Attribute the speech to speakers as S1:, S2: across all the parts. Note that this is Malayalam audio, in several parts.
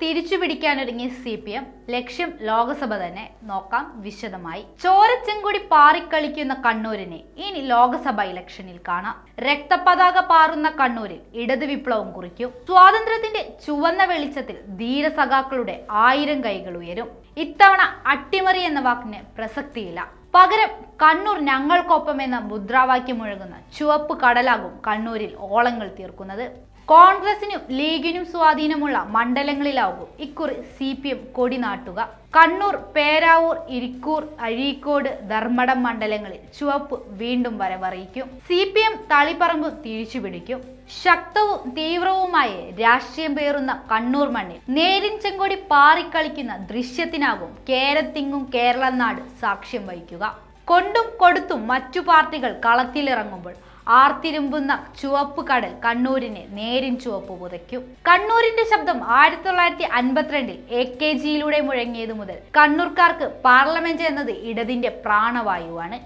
S1: തിരിച്ചുപിടിക്കാനൊരുങ്ങിയ CPM ലക്ഷ്യം ലോക്സഭ തന്നെ. നോക്കാം വിശദമായി. ചോരച്ചെങ്കൊടി പാറിക്കളിക്കുന്ന കണ്ണൂരിനെ ഇനി ലോക്സഭ ഇലക്ഷനിൽ കാണാം. രക്തപതാക പാറുന്ന കണ്ണൂരിൽ ഇടത് വിപ്ലവം കുറിക്കും. സ്വാതന്ത്ര്യത്തിന്റെ ചുവന്ന വെളിച്ചത്തിൽ ധീരസഖാക്കളുടെ 1000 കൈകൾ ഉയരും. ഇത്തവണ അട്ടിമറി എന്ന വാക്കിന് പ്രസക്തിയില്ല. പകരം കണ്ണൂർ ഞങ്ങൾക്കൊപ്പം എന്ന മുദ്രാവാക്യം മുഴങ്ങുന്ന ചുവപ്പ് കടലാകും കണ്ണൂരിൽ ഓളങ്ങൾ തീർക്കുന്നത്. കോൺഗ്രസിനും ലീഗിനും സ്വാധീനമുള്ള മണ്ഡലങ്ങളിലാകും ഇക്കുറി CPM കൊടി നാട്ടുക. കണ്ണൂർ, പേരാവൂർ, ഇരിക്കൂർ, അഴീക്കോട്, ധർമ്മടം മണ്ഡലങ്ങളിൽ ചുവപ്പ് വീണ്ടും വരവറിയിക്കും. CPM തളിപ്പറമ്പ് തിരിച്ചുപിടിക്കും. ശക്തവും തീവ്രവുമായ രാഷ്ട്രീയം പേറുന്ന കണ്ണൂർ മണ്ണിൽ നേരിൻ ചെങ്കൊടി പാറിക്കളിക്കുന്ന ദൃശ്യത്തിനാകും കേരത്തിങ്ങും കേരള നാട് സാക്ഷ്യം വഹിക്കുക. കൊണ്ടും കൊടുത്തും മറ്റു പാർട്ടികൾ കളത്തിലിറങ്ങുമ്പോൾ ആർത്തിരുമ്പുന്ന ചുവപ്പ് കടൽ കണ്ണൂരിനെ നേരിൻ ചുവപ്പ് പുതയ്ക്കും. കണ്ണൂരിന്റെ ശബ്ദം 1952 AKGയിലൂടെ മുഴങ്ങിയതു മുതൽ കണ്ണൂർക്കാർക്ക് പാർലമെന്റ് എന്നത് ഇടതിന്റെ പ്രാണവായുവാണ്.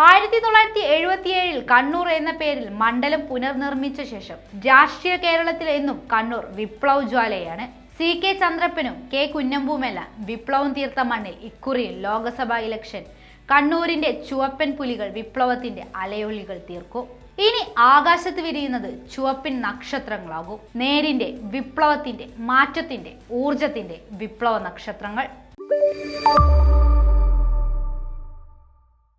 S1: 1977 കണ്ണൂർ എന്ന പേരിൽ മണ്ഡലം പുനർനിർമ്മിച്ച ശേഷം രാഷ്ട്രീയ കേരളത്തിൽ എന്നും കണ്ണൂർ വിപ്ലവ ജ്വാലയാണ്. CK ചന്ദ്രപ്പനും K കുഞ്ഞമ്പുമെല്ലാം വിപ്ലവം തീർത്ത മണ്ണിൽ ഇക്കുറിയും ലോക്സഭാ ഇലക്ഷൻ കണ്ണൂരിന്റെ ചുവപ്പൻ പുലികൾ വിപ്ലവത്തിന്റെ അലയൊലികൾ തീർക്കും. ഇനി ആകാശത്ത് വിരിയുന്നത് ചുവപ്പിൻ നക്ഷത്രങ്ങളാകും. നേരിന്റെ, വിപ്ലവത്തിന്റെ, മാറ്റത്തിന്റെ, ഊർജത്തിന്റെ വിപ്ലവ നക്ഷത്രങ്ങൾ.